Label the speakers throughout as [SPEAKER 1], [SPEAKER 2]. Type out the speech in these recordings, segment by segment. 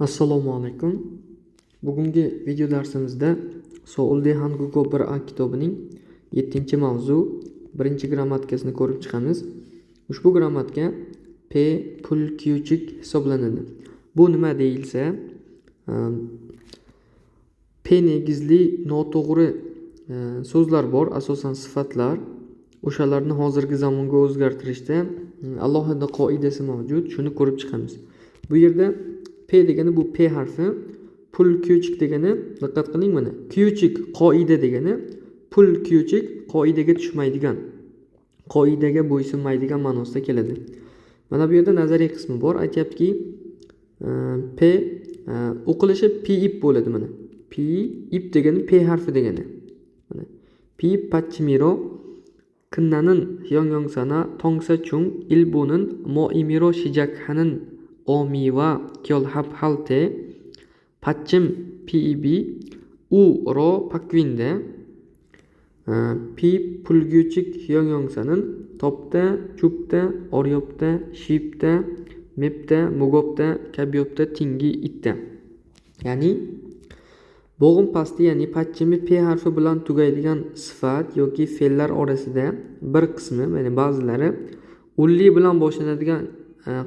[SPEAKER 1] Assalomu alaykum. Bugungi video darsimizda So'ldi Hangugo 1A kitobining 7-mavzu, 1-grammatikasini ko'rib chiqamiz. Ushbu grammatika P pul kyuchik hisoblanadi. Bu nima deyilsa, P negizli noto'g'ri so'zlar bor, asosan sifatlar. O'shalarni hozirgi zamonga o'zgartirishda alohida qoidasi mavjud. Shuni ko'rib chiqamiz. Bu yerda P degani bu P harfi, pul kyuchik degani, diqqat qiling mana. Kyuchik qoida degani, pul kyuchik qoidaga tushmaydigan, qoidaga bo'ysunmaydigan ma'nosida keladi. Mana bu yerda nazariy qismi bor. Aytayaptiki, P o'qilishi P ip bo'ladi mana. P ip degani P harfi degani. Mana P pachimiro kinnanin hyongyongsana tongsa chung ilbunin moimiro shijakhanin omiwa kyolhab halte pachim pib u ro pakvinde pi pulgyuchik hyongyongsa'nin topda chupda oryopda shipda mepda mugopda kabyopda tingi itda. Ya'ni bo'g'im pasti, ya'ni pachimi P harfi bilan tugaydigan sifat yoki fe'llar orasida bir qismi, ya'ni ba'zilari ulli bilan boshlanadigan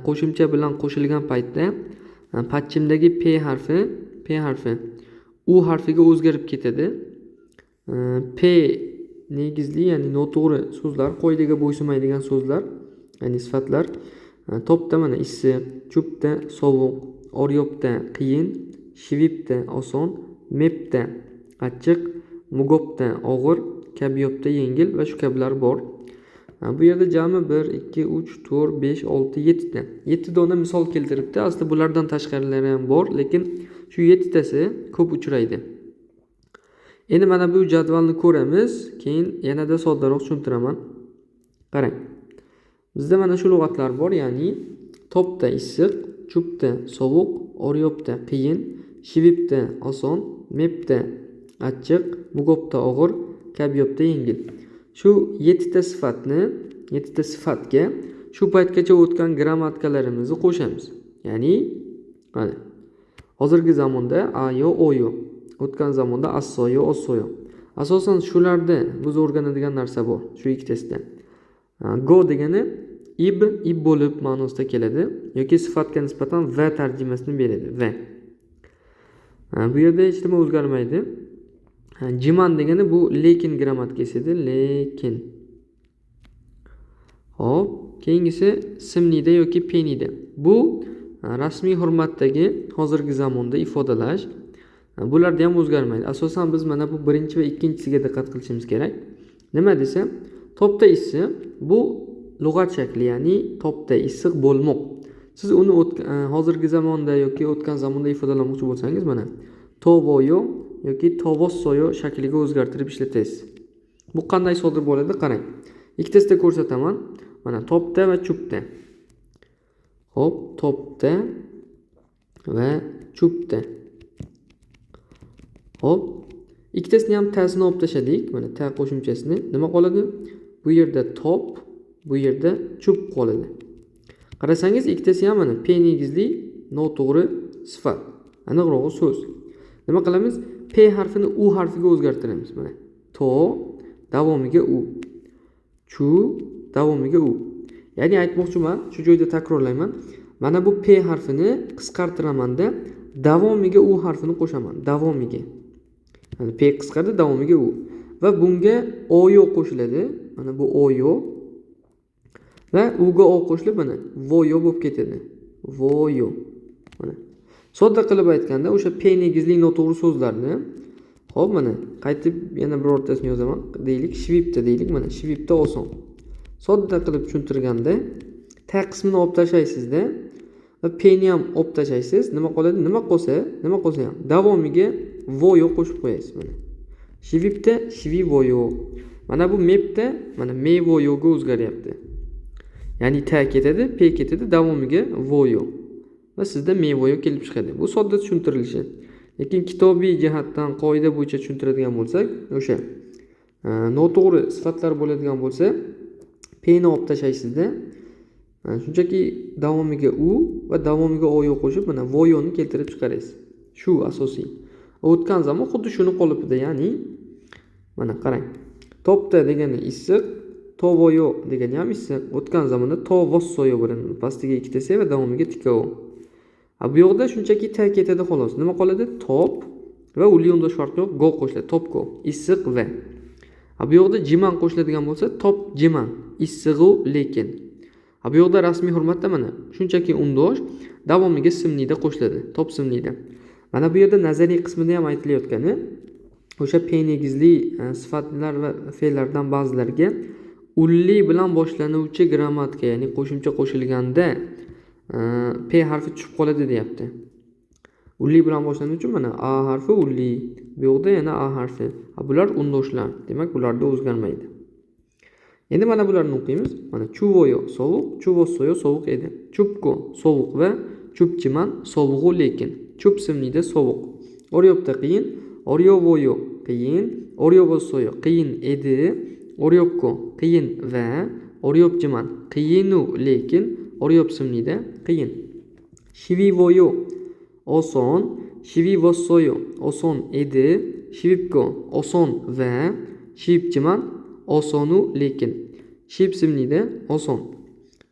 [SPEAKER 1] qo'shimcha bilan qo'shilgan paytda pachimdagi P harfi U harfiga o'zgarib ketadi. P negizli, ya'ni noto'g'ri so'zlar, qoidaga bo'ysunmaydigan so'zlar, ya'ni sifatlar topda mana issiq, chupda sovuq, oryopda qiyin, shivipda oson, mepda achchiq, mugopda og'ir, kabyopda yengil va shu kabilar bor. Bu yerda jami 1, 2, 3, 4, 5, 6, 7 ta. 7 dona misol keltiribdi. Aslida bulardan tashqarilari ham bor, lekin shu 7 tasi ko'p uchraydi. Endi mana bu jadvalni ko'ramiz, keyin yanada soddaroq tushuntiraman. Qarang. Bizda mana shu lug'atlar bor, ya'ni topda issiq, chupda sovuq, oryopda qiyin, shivipda oson, mepda achchiq, mugopda og'ir, kabyopda yengil. Shu 7 ta sifatga shu paytgacha o'tgan grammatikalarimizni qo'shamiz. Ya'ni mana hozirgi zamonda ayo oyo, o'tgan zamonda assoyo ossoyo. Asosan shularda biz o'rganadigan narsa bor, shu ikkitasida. Go degani ib bo'lib ma'nosida keladi yoki sifatga nisbatan va tarjimasini beradi. Va. Bu yerda hech nima o'zgarmaydi. Jiman degani bu lekin grammatikasi edi, lekin. Hop, keyingisi simnida yoki penida. Bu rasmiy hurmatdagi hozirgi zamonda ifodalash. Bularda ham o'zgarmaydi. Asosan biz mana bu birinchi va ikkinchisiga diqqat qilishimiz kerak. Nima desa, topda issiq bu lug'at shakli, ya'ni topda issiq bo'lmoq. Siz uni hozirgi zamonda yoki o'tgan zamonda ifodalamoqchi bo'lsangiz, mana tovoyo yoki tovossoyo shakliga o'zgartirib ishlatasiz. Bu qanday sodir bo'ladi? Qarang. Ikkitasida ko'rsataman. Mana topda va chupda. Hop, topda va chupda. Hop, ikkitasini ham ta'sini olib tashladik. Mana ta qo'shimchasini. Nima qoladi? Bu yerda top, bu yerda chup qoladi. Qarasangiz, ikkitasi ham mana P negizli noto'g'ri sifat. Aniqrog'i so'z. Nima qilamiz? P harfini U harfiga o'zgartiramiz. Mana to davomiga U. Chu davomiga U. Ya'ni aytmoqchiman, shu joyda takrorlayman. Mana bu P harfini qisqartiramanda davomiga U harfini qo'shaman. Davomiga. Mana P qisqardi, davomiga U. Va bunga oyo qo'shiladi. Mana bu oyo. Va uga o qo'shilib mana voyo bo'lib ketadi. Voyo. Mana. Sodda qilib aytganda o'sha P negizli noto'g'ri so'zlarni, hop mana qaytib yana birortasini yozaman. Deylik, shivipda deylik, mana shivipda oson. Sodda qilib tushuntirganda ta qismini olib tashlaysizda va P ni ham olib tashlaysiz. Nima qoladi? Nima qolsa ham davomiga voyo qo'shib qo'yasiz mana. Shivipda shivivoyo. Mana bu mepda mana mevoyoga o'zgaryapti. Ya'ni ta ketadi, P ketadi, davomiga voyo. Va sizda mevoyo kelib chiqadi. Bu sodda tushuntirilishi. Lekin kitobiy jihatdan qoida bo'yicha tushuntiradigan bo'lsak, o'sha noto'g'ri sifatlar bo'ladigan bo'lsa, P ni olib tashlaysizda Shunchaki davomiga u va davomiga oyo qo'shib mana voyoni keltirib chiqarasiz. Shu asosiy. O'tgan zamon xuddi shuni qolipida, ya'ni mana qarang. Topda degani issiq, tovoyo degani ham issiq. O'tgan zamonda tovossoyo bo'ladi. Pastiga ikkita se va davomiga tikov. Bu yoqda shunchaki ta ketadi xolos. Nima qoladi? Top va uli unda shart yo'q, go qo'shiladi. Topgo, issiq va. Bu yoqda jiman qo'shiladigan bo'lsa, top jiman, issig'u lekin. Bu yoqda rasmiy hurmatda mana shunchaki undosh davomiga simnida qo'shiladi, top simnida. Mana bu yerda nazariy qismida ham aytilayotgani, o'sha p negizli sifatlar va fe'llardan ba'zilariga ulli bilan boshlanuvchi grammatika, ya'ni qo'shimcha qo'shilganda p harfi tushib qoladi deyapti. Ulli bilan boshlanuvchi mana a harfi ulli, bu yoqda yana a harfi. Bular undoshlar, demak bularda o'zgarmaydi. Endi mana bularni o'qiymiz. Mana chuvoyo sovuq, chuvossoyo sovuq edi. Chupko sovuq va chupchiman sovug'u lekin. Chup simnida sovuq. Oryopda qiyin, oryovoyo qiyin, oryovossoyo qiyin edi, oryopko qiyin va oryopchiman qiyinu lekin, oryop simnida qiyin. Shivivoyo oson, shivivossoyo oson edi, shivipko oson va shivipchiman osonu lekin. Ship simnida oson.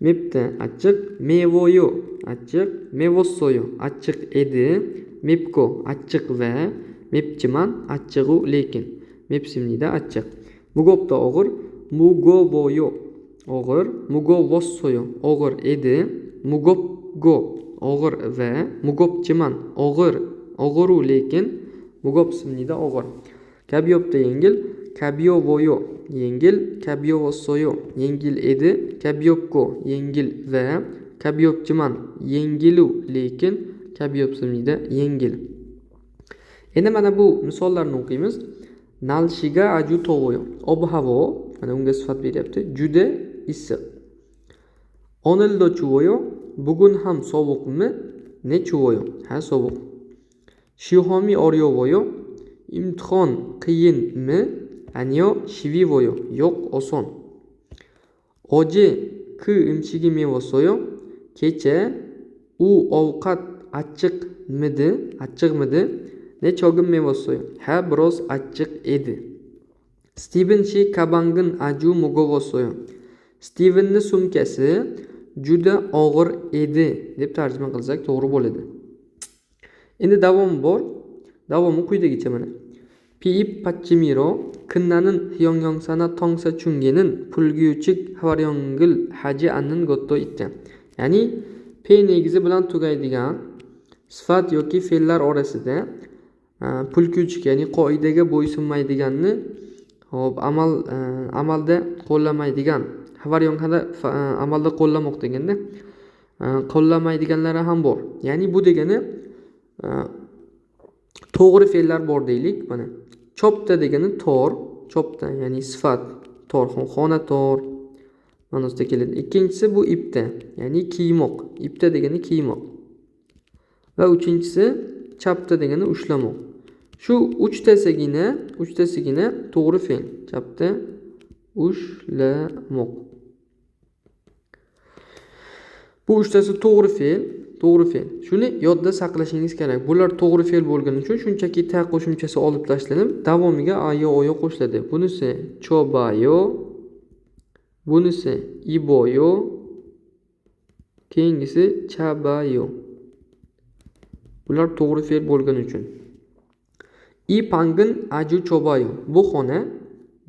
[SPEAKER 1] Mepda achchiq, mevoyo achchiq, mevossoyo achchiq edi, mepko achchiq va mepchiman achchig'u lekin. Mep simnida achchiq. Mugopda og'ir, mugovoyo og'ir, mugovossoyo og'ir edi, mugopgo og'ir va mugopchiman og'ir, og'iru lekin, mugop simnida og'ir. Kabyopda yengil, kabyovoyo yengil, kabyovossoyo yengil edi, kabyopko yengil va kabyopchiman yengilu lekin, kabyop simnida yengil. Endi mana bu misollarni o'qiymiz. Nalshiga aju tovoyo. Ob-havo, mana unga sifat beryapti. Juda issiq. Onildo chuvoyo. Bugun ham sovuqmi? Ne chuvoyo? Ha, sovuq. Shihomi oryovoyo. Imtihon qiyinmi? Anyo shivivoyo. Yo'q, oson. Oje ku imchigi mevosoyo. Kecha u ovqat achchiqmidi? Ne chogim mevosoyo. Ha, biroz achchiq edi. Steven shi kabangin aju mugovosoyo. Stevenni sumkasi juda og'ir edi deb tarjima qilsak to'g'ri bo'ladi. Endi davom bor. Davomi quyidagicha mana. Piip pachimiro kinnanin hyongyongsana tongsa chungenin pulguyuchik havaryongil haji annin gotto ittan. Ya'ni p negizi bilan tugaydigan sifat yoki fe'llar orasida pulkuchik, ya'ni qoidaga bo'ysunmaydiganni amalda qo'llamaydigan, havaryongada amalda qo'llamoq deganda qo'llamaydiganlari ham bor. Ya'ni bu degani to'g'ri fe'llar bor deylik. Mana chopda degani tor, chopda ya'ni sifat tor, xona tor ma'nosida keladi. Ikkinchisi bu ipda, ya'ni kiymoq. Ipda degani kiymoq. Va uchinchisi chapda degani ushlamoq. Shu uchtasigina to'g'ri fe'l. Chapda ushlamoq. Bu uchtasi to'g'ri fe'l. Shuni yodda saqlashingiz kerak. Bular to'g'ri fe'l bo'lgani uchun shunchaki ta qo'shimchasi olib tashlanib, davomiga ayo oyo qo'shiladi. Bunisi chobayo, bunisi iboyo, keyingisi chabayo. Bular to'g'ri fe'l bo'lgani uchun. I pangin aju chobayo. Bu xona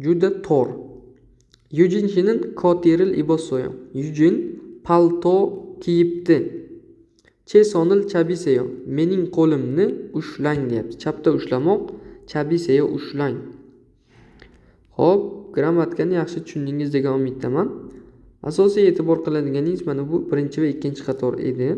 [SPEAKER 1] juda tor. Yujin shinin kotiril ibosoyo. Yujin palto kiyibdi. Che sonil chabiseyo. Mening qo'limni ushlang deyapti. Chapda ushlamoq, chabiseyo ushlang. Xo'p, grammatikani yaxshi tushundingiz degan umiddaman. Asosiy e'tibor qiladiganingiz mana bu birinchi va ikkinchi qator edi.